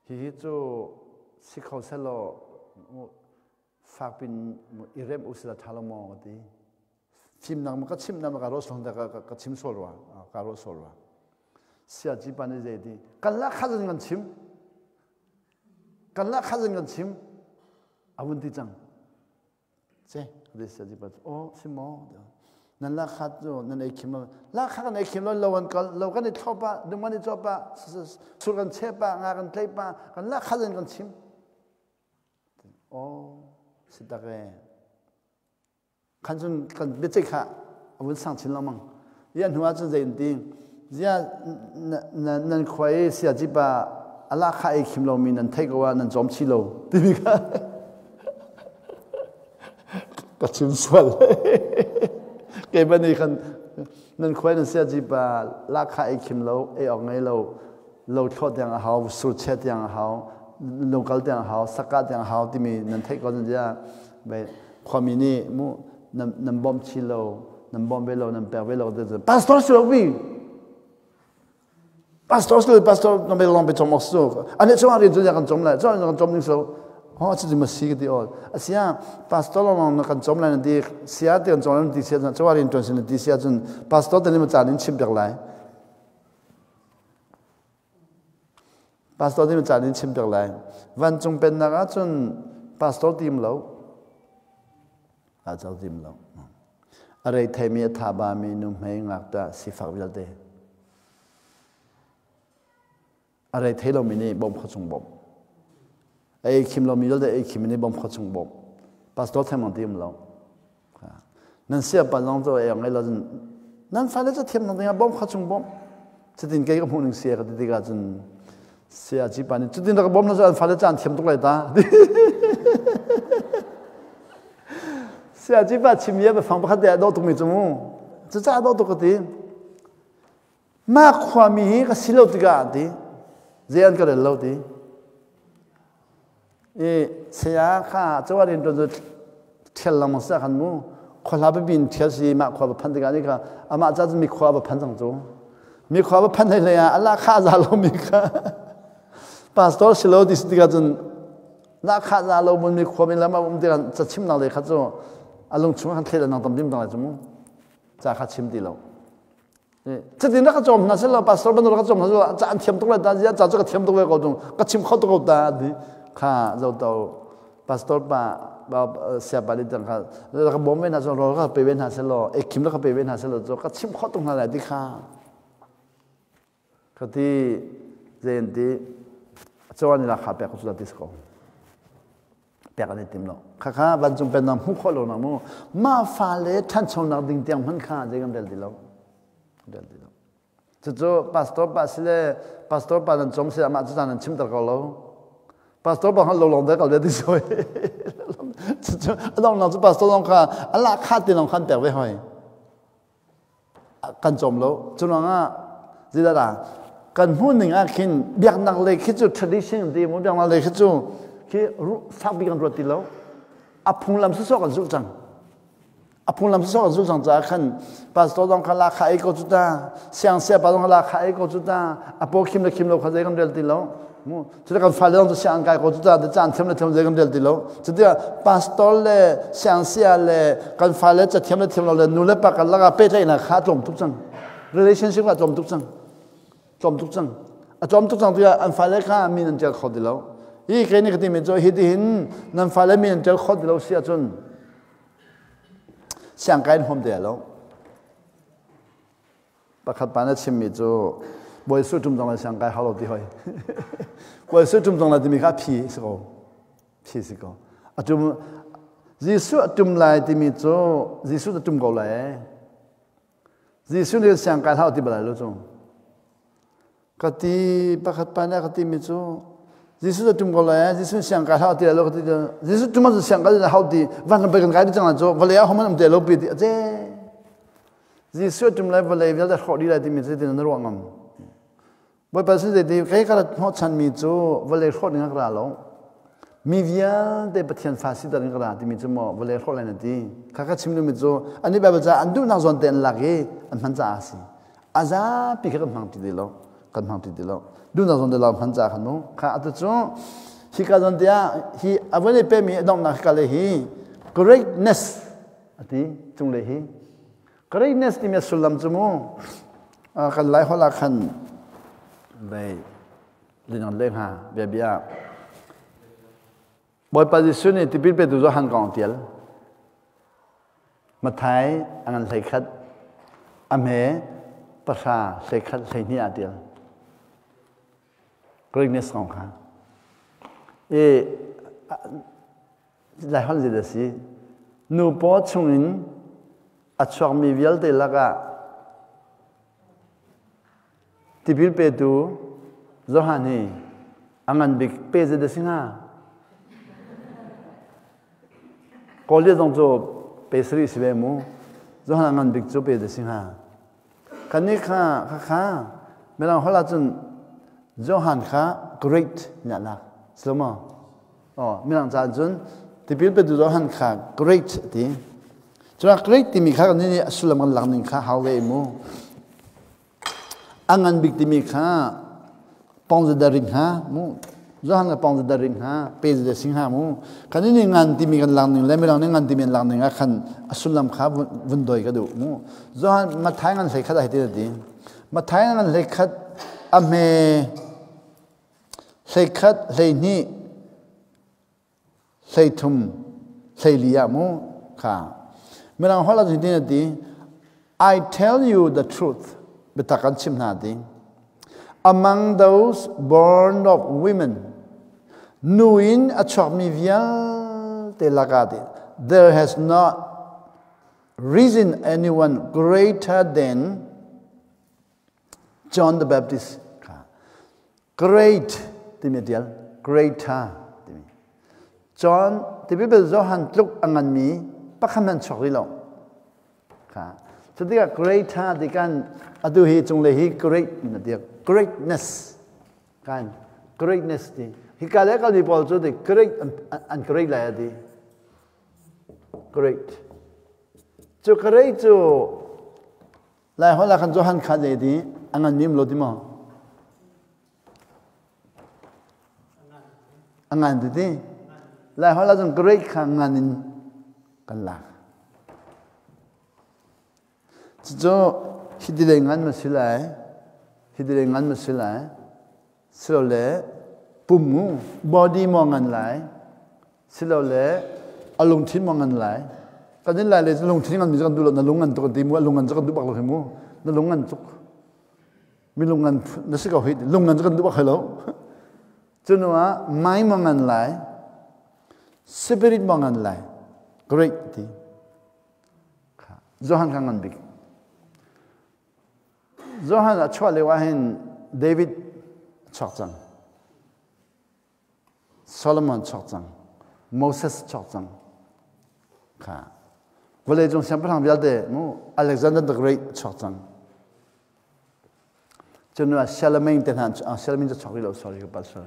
ฮิจูสิเขาเสลอฝากเป็นอิเรมอุสระทาลมองดีชิมนักมันก็ชิมนักมันก็รสลงแต่ก็ชิมโซลวะก็รสโซลวะเสียจีบันนี่ดีกันละข้าจะเงินชิมกันละข้าจะเงินชิมอาวุธที่จังเจ๊เดี๋ยวเสียจีบันโอ้ชิมอ๋อนั่นละข้าจะนั่นไอ้คิมละข้ากันไอ้คิมเราวันกันเรากันไอ้ชอบปะดูมันไอ้ชอบปะสุกันเชปะงากันเทปะกันละข้าจะเงินชิมโอ้สิตาเก ขันจนกันเบจิกะอาวุธสั่งชิ้นละมั้งยันหัวจนเจนตียันนันควยเสียจีบะอัลลาข้าเอกคิมเรามีนันเทกว่านันจอมชิโลตีบิกะก็ชิมสวรรค์เก็บบันนี้คันนั่นควยนั่นเสียจีบะลาข้าเอกคิมเราออกไงเราทอดอย่างเขาสุดเช็ดอย่างเขาลงกัลอย่างเขาสกัดอย่างเขาที่มีนั่นเทกก็จะไปความมีนี่มูนันบอมชิโลนันบอมเวโลนันเปร์เวโลเดี๋ยวพาสตอร์สุดวิ่งพาสตอร์นันไปลองไปจมออกสุกอันนี้ช่วงเรียนจนอยากกันจมเลยช่วงกันจมนี่สุดอ๋อจะจะมาซีกันดีอ่ะเสียพาสตอร์ลองกันจมเลยนั่นดีเสียที่กันจมเลยนั่นดีเสียช่วงเรียนจนสิ่งดีเสียจนพาสตอร์ตอนนี้มันจ่ายลิ้นชิมจากไหนพาสตอร์ที่มันจ่ายลิ้นชิมจากไหนวันจงเป็นนักจนพาสตอร์ทีมเราอาจารย์ทีมเราอะไรไทยมีทาบามีนุ่มให้งักตาสิฟักวิลเดอะไรไทยเรามีนี่บอมขจงบอมไอ้คิมเรามีแล้วไอ้คิมนี่บอมขจงบอมพาสตอร์ไทยมันทีมเรานั่นเสียปัญญาตัวเองไงเรานั่นฟ้าเลยจะเทียมนั่นเองบอมขจงบอมจะตินเกี่ยวกับพวกนึงเสียก็ติดกันจนเสียจีบันจะตินเราก็บอมนั่นจะฟ้าเลยจะเทียมตัวอะไรตาเสียจีบชิมเยอะไปฟังประคัตเดียดตัวมีจมูกจะจ้าตัวตัวตีมากความมีก็สิโลติกาตีเจียนก็เดินโลตีเสียข้าจะว่าเรียนจนจะเที่ยวลำมังสักขันมูคนเราไปบินเที่ยวสิมากความพันธุ์กันนี่ก็อามาจะมีความพันธุ์จังจูมีความพันธุ์อะไรอ่ะอัลลาข้าจะเรามีค่ะพาสตอร์สิโลติสติกาจนนักข้าจะเราบนมีความมีแล้วมาผมเดี๋ยวจะชิมนั่งเลยข้าจะอารมณ์ช่วงขันเทเลนังตำดิมต่างๆจมูกจะขัดชิมดีแล้วจะดีนักจอมนั่นเสร็จแล้วพาสตอร์บรรลุนักจอมนั่นเสร็จจะอันเทียมตรงเลยตาจะก็เทียมตรงเลยก็ตรงก็ชิมเข้าตรงตาดีข้าเราตัวพาสตอร์ป้าเสียบาลีต่างข้าแล้วก็บอกไม่น่าจะรอก็ไปเว้นหาเสร็จแล้วเอกคิมแล้วก็ไปเว้นหาเสร็จแล้วก็ชิมเข้าตรงนั่นแหละที่ข้าก็ที่เจนที่เจ้านี่ราคาแปลกสุดที่สุดเปียกอะไรติมเราข้าบรรจุเป็นน้ำหุ่นข้อลงน้ำมูมาฟ้าเล่ท่านชงนักดิ่งเตียงพันข้าจะกันเดลดีเราจู่ๆพาสตอร์ป้าสิเล่พาสตอร์ป้านั่นจมเสียมาจุดนั้นชิมตะกอเราพาสตอร์ป้าเขาลงได้ก็เลยที่สวยจู่ๆลองจู่พาสตอร์ลงข้าอัลลาข้าตีลงขันแปลกไว้ให้กันจมเราจู่น้องอ่ะจีดารากันหุ่นหนึ่งอ่ะคิดเบียกนักเลยคิดจู่ tradition ดีมั้งเบียกนักเลยคิดจู่ที่รู้สักบิกันรถติแล้วอภุงลำสุดกันสุดจังอภุงลำสุดกันสุดจังจากขันพาสตอร์ต้องขลาขายก็จุดตาเสียงเสียปาต้องขลาขายก็จุดตาอพอคิมเราเขาจะกันเดินติแล้วมูจุดกันฟ้าเรื่องจะเสียงกายก็จุดตาแต่จานเทียมจะกันเดินติแล้วจุดเดียวพาสตอร์เลยเสียงเสียเลยกันฟ้าเลยจะเทียมเราเลยนู่นเลยปากกันแล้วก็เป๊ะเลยนะขาจมทุกจัง relationship ก็จมทุกจังจมทุกจังตัวอันฟ้าเลยข้ามีนั่นจะขอดีแล้วอีกแค่นี้ก็ที่มีโจฮิดินนั่นฟ้าเลยมีนเจอขดเราเสียจนเสียงการหอมเดียวแล้วประคับปานชิมมีโจบ่อยสุดจุ่มตรงเลยเสียงการเขาเราที่ห้อยบ่อยสุดจุ่มตรงเลยที่มีข้าผีสิก็จุ่มยิสุจุ่มเลยที่มีโจยิสุจุ่มเขาเลยยิสุเนี่ยเสียงการเขาที่บ่ได้รู้จงก็ที่ประคับปานก็ที่มีโจยิสุจะจุ่มกันเลยยิสุเสียงการเขาที่เราก็ที่ยิสุจุ่มมันเสียงการเขาที่วันนั้นไปกันการที่จังหวัดโจวันเลยเขามันเดี๋ยวเราไปที่เจ้ยิสุจุ่มเลยวันเลยเราจะขอดีอะไรที่มีสิ่งนั้นรู้งั้นบ่อยไปสิ่งที่ใครก็ได้พอฉันมีโจวันเลยขอดีนักราแล้วมีวิญญาณได้ปฏิญาณฟาสิตานักราที่มีโจมวันเลยขออะไรนั่นที่ข้าก็ชิมดูมีโจอันนี้แบบจะอันดูนักส่วนเต็นหลักเออันมันจะอาศัยอาซาปีกกันพังติดแล้วกันพังติดแล้วดูนักส่วนเต็นเราพันจากขนมข้าอัตโจฮิกาจนเดียฮิอวันนี้เป็นมีดองนักกาเลยฮิ greatness อันที่จงเลยฮิ greatness ที่มีสุลลัมจมูกันหลายคนละคันไปเรียนเรื่องหาเบียบ่อยปฏิสุนี่ที่พิจารณาดูหันกองเตียลมาไทยอันนั้นใส่ขัดอเมภาษาใส่ขัดใส่นี่อาเตียล greatness ของเขาหลายคนจะได้สินูปอชงอิน achok mi vial te laga tipil pe tu zohani angan big pe ze de singa kolje dong zo pe sri sibe mu zohan angan big zo pe de singa kani kha melang hola chun zohan kha great nya la slomo melang cha chun tipil pe tu zohan kha great ti chura great ti mi kha ni asulam kan lang ning kha hawe mu angan big ti mi kha pong ze daring ha mu zohan ga pong ze daring ha pe ze sing ha mu kani ni ngan ti mi kan lang ning le melang ni ngan ti mi lang ning khan asulam kha vun doi ka du mu zohan ma thai ngan sei kha dai ti ti ma thai ngan sei khat a me sei khat sei ni sei thum sei liya mu kha melang hola ti ti I tell you the truth betakan chim na ti among those born of women nuin achok mi vial te lagade there has not risen anyone greater than John the Baptist great timetial greater timi John the people Johan tluk angan mi pakhaman chokri lo kha chutiga greater dikan adu hi chung le hi great na dia greatness kan greatness ti hi kale kal ni pol chu de great and great la di great chu great chu la hola khan Johan kha de di angan mim lo di mo angan di la hola jun great kha nganin kan la cho hidile ngan masilai hidile ngan masilai silole pumu body mo ngan lai silole alung thin mo ngan lai kadin lai le lung thin ngan mi kan du na lungan to di mo lungan kan du bak lo mu na lungan tuk mi lungan na se ka hit lungan kan du bak hello chunwa mai mo ngan lai spirit mo ngan lai great ti Johan kan ngan big Johan a chwa le wa hen David chokchang Solomon chokchang Moses chokchang kha vole jong sam prang bial de mu Alexander the Great chokchang chunwa Charlemagne ten han Charlemagne chokri lo sorry ka pastor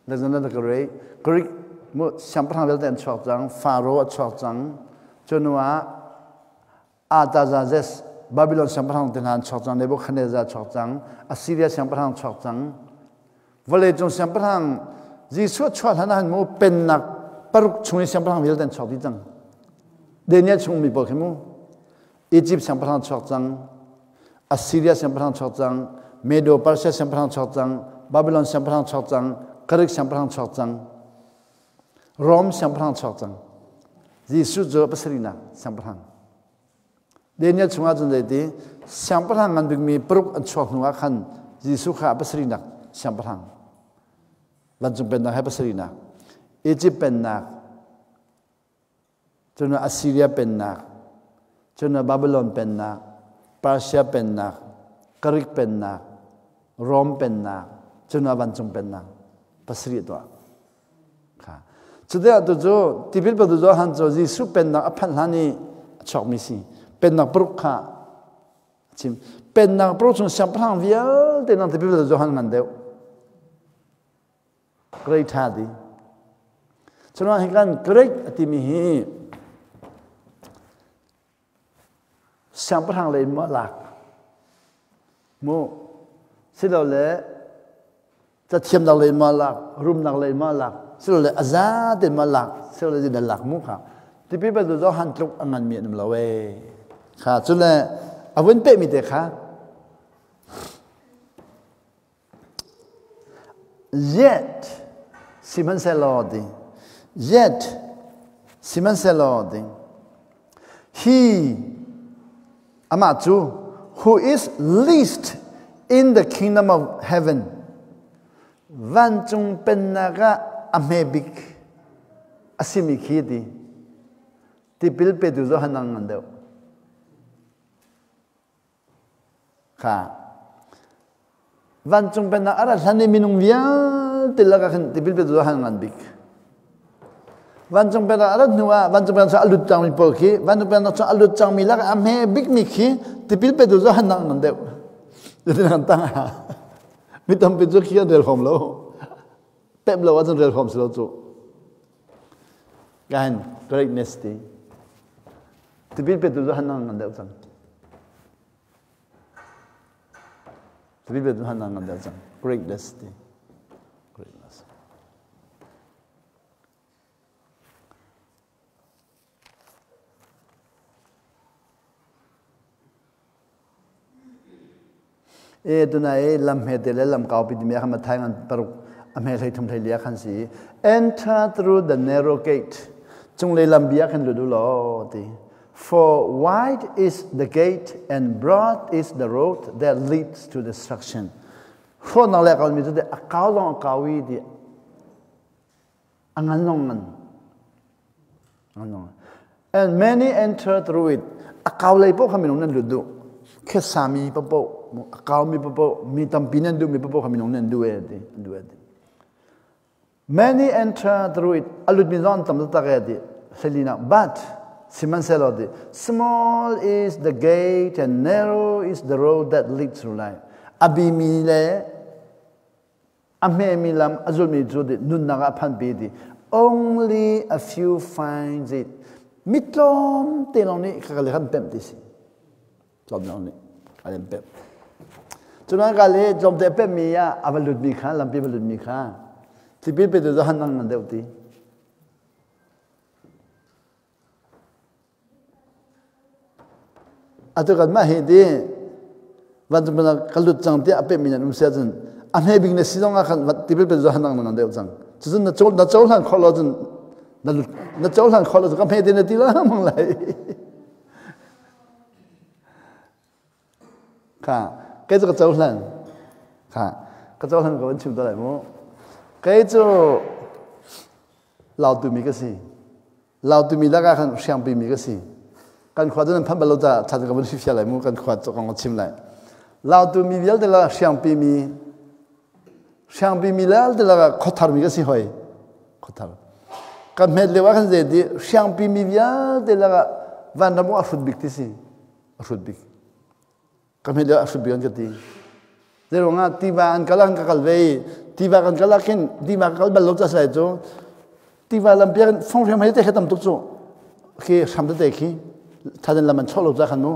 Alexander the Great Greek mu sam prang bial de chokchang Pharaoh chokchang chunwa Artaxerxes Babylon samprang tenan chokchang Nebuchadnezzar chokchang Assyria samprang chokchang vole jong samprang jisu chwa hanan mo pennak paruk chungi samprang vilden chokdi jang Daniel chung mi bokhimu Egypt samprang chokchang Assyria samprang chokchang Medo Persia samprang chokchang Babylon samprang chokchang Greek samprang chokchang Rome samprang chokchang jisu jo pasrina samprang Daniel chunga chun de samprang ngan big mi pruk an chok nuwa khan jisu kha pasri nak samprang lan chung pen na ha pasri nak Egypt pen nak chuna Assyria pen nak chuna Babylon pen nak Persia pen nak Greek pen nak Rome pen nak chuna ban chung pen nak pasri to kha chude atu jo tipil pa jo han jo jisu pen nak aphan hani chok mi si pen nak pruk kha chim pen nak pruk chung samprang vial te nang te people Johan man deu great hadi chuna hikan great atimi hi samprang le ma lak mo silole cha thiam dak le ma lak rum nak le ma lak silole azad te ma lak silole de lak mu kha te people Johan truk angan mi nam lawe kha chule avun pe mi te kha yet Simon Selodi he amatu who is least in the kingdom of heaven van chung pennaga amebik asimi khidi tipil pe du zo hanang andeu ค่ะวันจงเป็นอะไรท่านนี่มีนุ่งเวียติลากขันติปิลเปตัวหันงันบิกวันจงเป็นอะไรนัววันจงเป็นส่วนอลุจังมีปกีวันจงเป็นส่วนอลุจังมีลักอเมบิกมิคีติปิลเปตัวหันงันเดียวจะนั่งตั้งหาไม่ต้องเป็นจุดขี้เดือดหอมแล้วเต็มเลยว่าจะเดือดหอมสุดจุกัน greatness ที่บิลเป็นตัวหันงันเดียวจังที่บิลเป็นตัวหันงันเดียวจัง greatness ที่ greatness ตัวไหนลำเหตุและลำเก่าปีนี้มีคำว่าไทยกันปรุอเมริกาทำไทยเลียขันสี enter through the narrow gate จงเลยลำเบียขันดูหล่อที for wide is the gate and broad is the road that leads to destruction คนนั่งแรกเขามีจุดเดียวก้าวลงก้าวีดีอันนั้นลงนั้น and many enter through it ก้าวเลยพวกเขาไม่ลงนั้นดูแค่สามีปะปะก้าวมีปะปะมีตั้มปีนั้นดูมีปะปะเขาไม่ลงนั้นดูmany enter through it อลุดมีร้อนตั้มตะเกียดเซลีน่า but สิมันเซลล์ small is the gate and narrow is the road that leads to life อบีมีเลอเมมีลำอจุลมีจุดนุนนักพันปีดี only a few finds it มิตรลมเตลงนี้ก็เลยขันเต็มที่สิลมนี้อะไรเต็มจุดนั้นก็เลยลมเต็มมีอ่ะอับลุดมีข้าลำปีบลุดมีข้าที่ปีไปดูหันนั่งนั่นเดียวทีอาจจะกันมาเห็นดีวันจะเป็นกลุดจังที่อับเป็นมีนั่นเสียจนอันนี้บินเนี่ยสิ่งนั้นกันที่ปีไปดูหันนั่งนั่นเดียวจังจนนัดโจลันขอลจนนัดโจลันขอลจนก็ไม่ได้เนี่ยที่ละมึงเลยค่ะก็จะกระโจลันค่ะกระโจลันก็วันชิมตัวไหนมั้งก็จะเราตัวมีก็สิเราตัวมีแล้วก็ขันเชียงปีมีก็สิกันขวาตัวนั้นพันบาลจะชัดกับวันชิฟอะไรมั้งกันขวาจะกองชิมเลยเราตัวมีเยอะแต่ละเชียงปีมีแล้วแต่ละขดทาร์มีก็สิหอยขดทาร์กันเมื่อเรียกว่ากันเจดีเชียงปีมีเยอะแต่ละวันนั้นว่าสุดบิ๊กที่สิสุดบิ๊กกันเมื่อเรียกว่าสุดบิ๊กกันจะดีเดี๋ยวงั้นที่บ้านก็ลังกัลเวย์ที่บ้านก็ลังกินที่บ้านก็บรรลุจะใส่จู่ที่บ้านลำเพียงฟงเรียมให้เตะให้ตั้มตุกจู่คือทำได้เตะขี้ถ้าเดินลำมันชอบลงจากขันนู้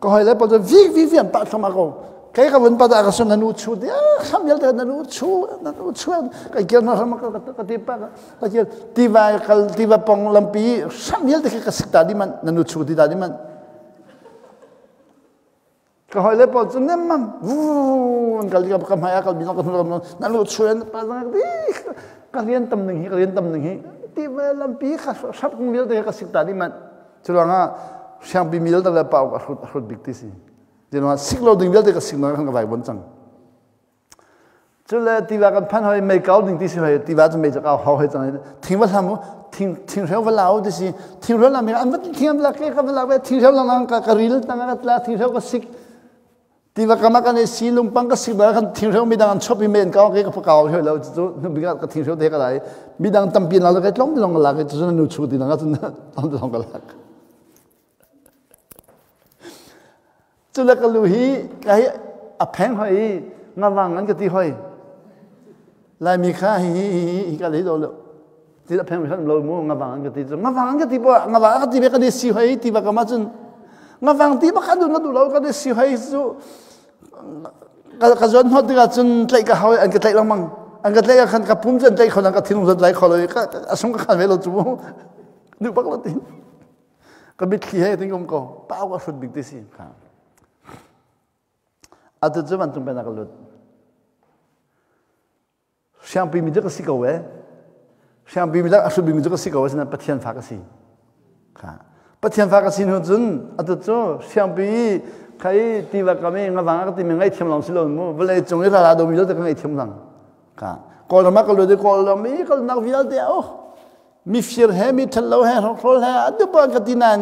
ก็ให้เลยพอจะวิ่งปัดเข้ามาก็ใครก็วันปัดอากาศนันนูชูเดียข้ามยัลเตนันนูชูก็เกี่ยวกับมันก็ที่ป้าก็เกี่ยวที่บ้านปองลำปีข้ามยัลเตก็สิกตาดิมันนันนูชูที่ตาดิมันก็ให้เลยพอจะเนี่ยมันวู้นก็เรียกคำให้ก็มีน้องก็ทุกคนนั่นรู้ช่วยป้าสักทีก็เรียนตำหนึ่งที่ว่าลำปีข้าชอบมีเรื่องก็สิกตาดิมันจุดว่าเชียงปีมีเรื่องอะไรเปล่าก็สุดบิ๊กที่สิจุดว่าสิกเราดึงเรื่องก็สิกน้อยข้างกับไปบนจังจุดเลยที่ว่ากันพันให้ไม่เก่าดึงที่สิให้ที่ว่าจะไม่จะเอาเขาให้จังทิ้งว่าทำทิ้งเรื่องว่าเราที่สิทิ้งเรื่องอะไรอันว่าทิ้งเวลาแค่กับเวลาไปทิ้งเรื่องเราก็รีลตั้งกันละทิ้งเรื่องก็สิกที่ว่ากันมากันในสีลุงปังก็สิบแล้วกันทิ้งเรื่องมีดังชอบมีเมนเก่าแค่กับเก่าเฉยแล้วจุดนึกว่าก็ทิ้งเรื่องเด็กอะไรมีดังตั้มปีนเราก็ลองกันละก็จุดนั้นนูชูที่นั่นก็จุดนั้นลองกันละจุดละก็รู้ฮีไอ้อแพงหอยงาวังนั้นก็ตีหอยลายมีค่าฮีก็เลยโดนแล้วที่อแพงมันเราโม่งาวังนั้นก็ตีบ่งาวังก็ตีไปก็ได้สิหอยที่ว่าก็มาจนงาวังที่บ่คันดูเราก็ได้สิหอยสู้ก็จนหดก็จนใจก็หอยอันก็ใจละมังอันก็ใจก็ขันกับพุ่มจนใจคนนั้นก็ทิ้งจนใจคนเลยก็สมก็ขันไว้เราจู่ดูบักละทีก็บิดขี้ให้ถึงก็เป้าก็สุดบิ๊กที่สิครับอาจจะมันต้องเป็นนักลุดเชียงปีมีจะก็สิกเอาไว้เชียงปีมีแล้วสุดปีมีจะก็สิกเอาไว้ฉะนั้นปะเทียนฟ้าก็สิค่ะปะเทียนฟ้าก็สิหุ่นจุนอาจจะเชียงปีใครที่ว่าก็ไม่งาวังก็ที่ไม่ไงเทียมหลังสิลงมั้งเวลาจงให้เราดูมีแล้วแต่ก็ไงเทียมหลังค่ะก่อนมาก็เลยก่อนเราไม่ก็นักวิทยาเดียวมีฟิร์เฮมีทะเลเฮรอลเฮดูบ้านก็ที่นั่น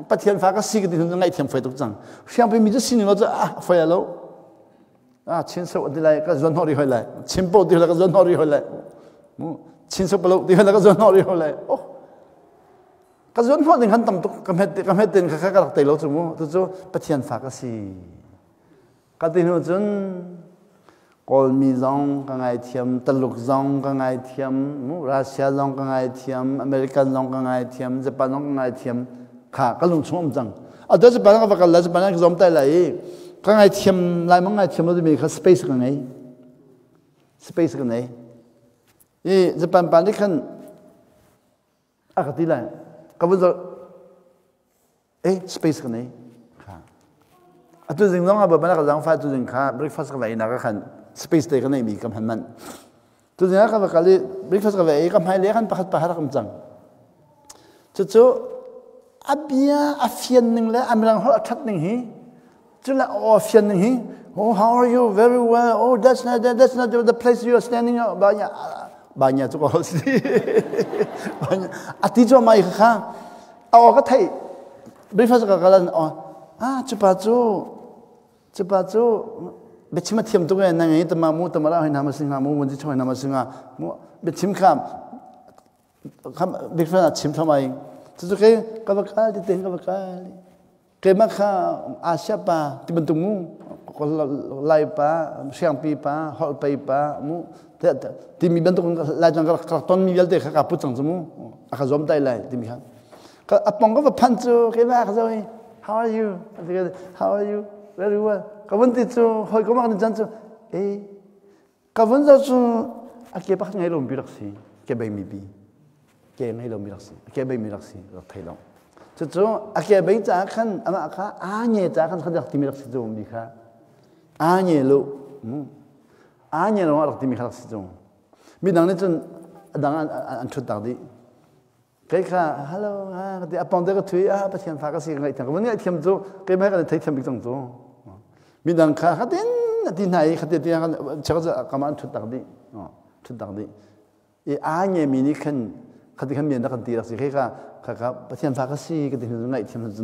ปะเทียนฟ้าก็สิก็ที่หุ่นไงเทียมไฟตุกจังเชียงปีมีจะสินเราจะไฟแล้ว ชิ้นสุดที่ไรก็จนหอรีหอยเลยชิ้นโปที่ไรก็จนหอรีหอยเลยชิ้นสุดปลุกที่ไรก็จนหอรีหอยเลยโอ้ก็จนหอหนึ่งขันต่ำตุกกำเฮ็ดเต็นข้าก็รักเตะเราจุ่มตัวจู่ปะเทียนฝากสิก็ตีนู้จนกอลมีซองก็ไงเทียมตลุกซองก็ไงเทียมรัสเซียซองก็ไงเทียมอเมริกันซองก็ไงเทียมญี่ปุ่นซองก็ไงเทียมข้าก็ลงช่วงจังเดี๋ยวญี่ปุ่นก็ฟังแล้วญี่ปุ่นก็จอมใจเลยก็ไงเทียมลายมังไงเทียมเราจะมีแค่ space กันไง space กันไงญี่ปุ่นปานที่ขันอากาศที่ไรก็ว่าจะspace กันไงตัวจริงต้องเอาแบบนั้นก็ต้องฟ้าตัวจริงค่ะ breakfast ก็เลยนะก็ขัน space เด็กก็ไม่มีกำหันมันตัวจริงก็แบบกันเลย breakfast ก็เลยกำหันเลี้ยงพักพักกำจังจู่ๆอับยาอัฟยันหนึ่งแล้วอันเป็นหัวชัดหนึ่งฮีจู่แล้วอัฟยันหนึ่งฮี oh how are you very well oh that's not the place you are standing up banyakทุกคนสิbanyak อธิจอมาอีกครั้งเอาก็ไทย breakfast ก็กันcepat becim tiam tu kan nangai tamamu tamara hai nama singa mu munji choi nama singa mu becim kam bikfana chim thamai tu ke kabakal ti ten kabakal ke makha asya pa ti bentumu lai pa siang pi pa hol pai pa mu ti mi bentuk la jang karton mi yalte kha putang mu aka zom tai lai ti mi ha ka apong ka pan chu ke ba ka zoi how are you how are you very well kawan tu hoi kau makan jangan tu kawan tu akhir pak ngai lom birak si ke bayi mibi ke ngai lom birak si ke bayi mirak si rak thai long tu akhir bayi cak kan ama akha anye cak kan kan rak timirak si tu mika anye lo rak timirak si tu bidang ni tu adang ancut tadi cái kha hello cái apong đây cái thuy bắt thiam phá cái gì ngay thằng cái này thiam tu cái mấy cái thấy thiam bị trong tu mình đang kha cái tin này cái tin này chắc là cái mà chút đặc đi cái anh em mình cái cái miền đó cái tin là gì cái bắt thiam phá cái gì cái tin ngay thiam tu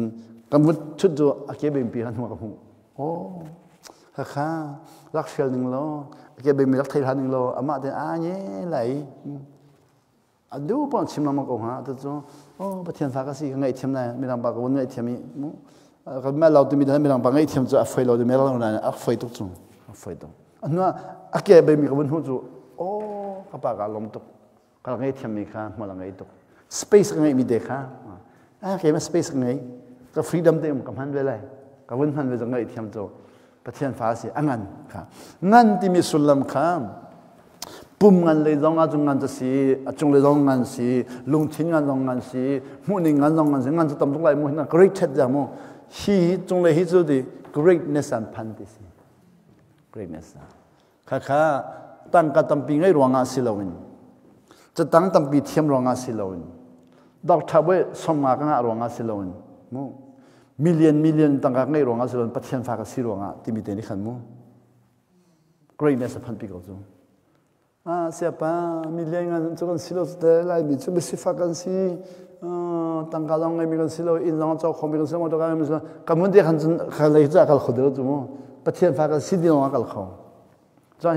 cái một chút tu cái bên phía hắn mà cái oh kha rắc phèn đừng lo cái bên mình rắc thay hắn đừng lo ama thì anh ấy lạiดูปอนชิมลำมาก่อนฮะตัวจู่โอ้ประเทศฟ้าก็สิไงเทียมไหนไม่ต้องปากก็วนไงเทียมนี้ก็แม่เราตัวมีแต่ไม่ต้องปากไงเทียมจู่อัฟไฟเราตัวแม่เราหน่อยอัฟไฟตุกจู่อัฟไฟตุกอันนั้นอักเก็บไปมีกับวนหูจู่โอ้ก็ปากก็ลมตุกก็ไงเทียมมีค่ะมาละไงตุก space ไงมีเด็กค่ะเก็บมา space ไงก็ freedom เต็มกับหันไปเลยกับวนหันไปจะไงเทียมจู่ประเทศฟ้าสิงั้นค่ะงั้นที่มีสุลมค่ะปุ่มงานเลยร้องงานจงงานจะสีจงเลยร้องงานสีลุงทิ้งงานร้องงานสีมุ่งหนึ่งงานร้องงานสีงานจะทำทุกไรมุ่งนั่น great เท็ดจังมุ่งฮีจงเลยฮีจุดดี greatness and พันธุ์สิ greatness ข้าตั้งการตั้งปีให้ร้องงานสิลาวินจะตั้งตั้งปีเทียมร้องงานสิลาวินดอกทับเวสมมากันร้องงานสิลาวินมุ่งmillion ตั้งการให้ร้องงานสิลาวินปัจจัยฟ้าก็สิร้องงานที่มีเต็นขันมุ่ง greatness พันธุ์ปีก็จงsiapa milian kan silo sudah lah bicu bersifakan si tanggalong ni kan silo ilang cak kami kan semua tu kan misalnya kamu dia kan kalau itu akal khudur tu mu patian fakan si dia orang akal kau jangan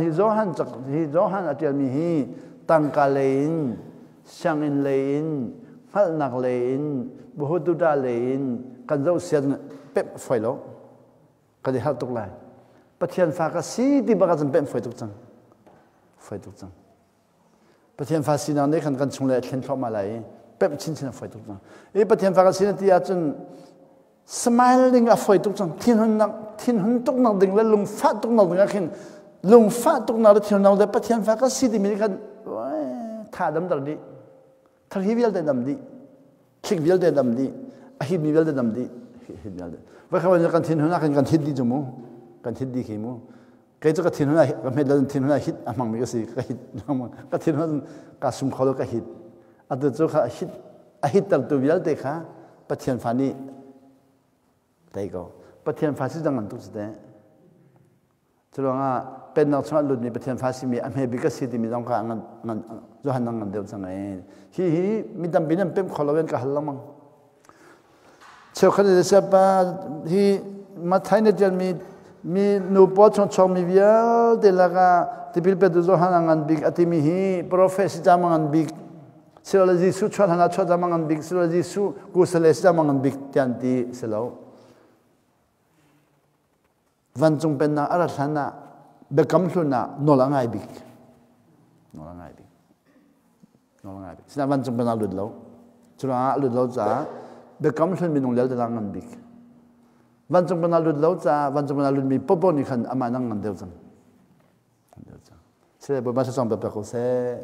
hijohan atian mihi tangkalain siangin lain hal nak lain buhudu dah lain kan jauh sian pep foilo kan dia hal tu lah patian fakan si di bagas pep foilo tu cangไฟตุกจังประเทศฟาสินานี่ขันกันชงเลยเขียนเข้ามาเลยเป๊ะชิ้นๆไฟตุกจังประเทศฟาสินาที่อาจจะสมัยลิงอ่ะไฟตุกจังทิ้งหุ่นตุกนักดิ่งแล้วลงฟ้าตุกนักดิ่งอ่ะขึ้นลงฟ้าตุกนักแล้วทิ้งเราเลยประเทศฟาสิที่มีกันท่าดำดำดีท่าหิวิลเดดำดีคิกวิลเดดำดีอาฮิบวิลเดดำดีฮิบวิลเดว่าเขาจะกันทิ้งหุ่นกันกันฮิดดีจมูกกันฮิดดีขี้มูก็จะก็ทิ้งหุ่นก็ไม่ได้ทิ้งหุ่นฮิตอ่ะมั่งมีก็สิก็ฮิตมั่งก็ทิ้งหุ่นก็สุ่มเขาแล้วก็ฮิตอันตัวจุกก็ฮิตตั้งตัววิลเดค่ะประเทศฟานี่ได้ก็ประเทศฟาสิจังงันตุสเดจุลงาเป็นนักชนลุดมีประเทศฟาสิมีอเมริกาสิที่มีต้องการงันจุหันงันเดียวจังไงฮีมีตั้งปีนั้นเป็นคนละเว้นกับฮัลลังเชื่อเขาจะเชื่อป่ะฮีมาไทยเนี่ยจะมี mi nu po chong mi vial de laga tipil pe du zo hanangan big atimi hi prophet jamangan big sila jisu chwa hana chwa jamangan big sila jisu kusale jamangan big tianti selo van chung pen na ara thana be kam hluna nolangai big sina van chung pen na lut lo chura lut lo cha be kam hlun mi nong lel de langan big van chung pen na lut lo cha van chung pen na lut mi popo ni khan ama nang ngan deu chang se bo ba sa song be ko se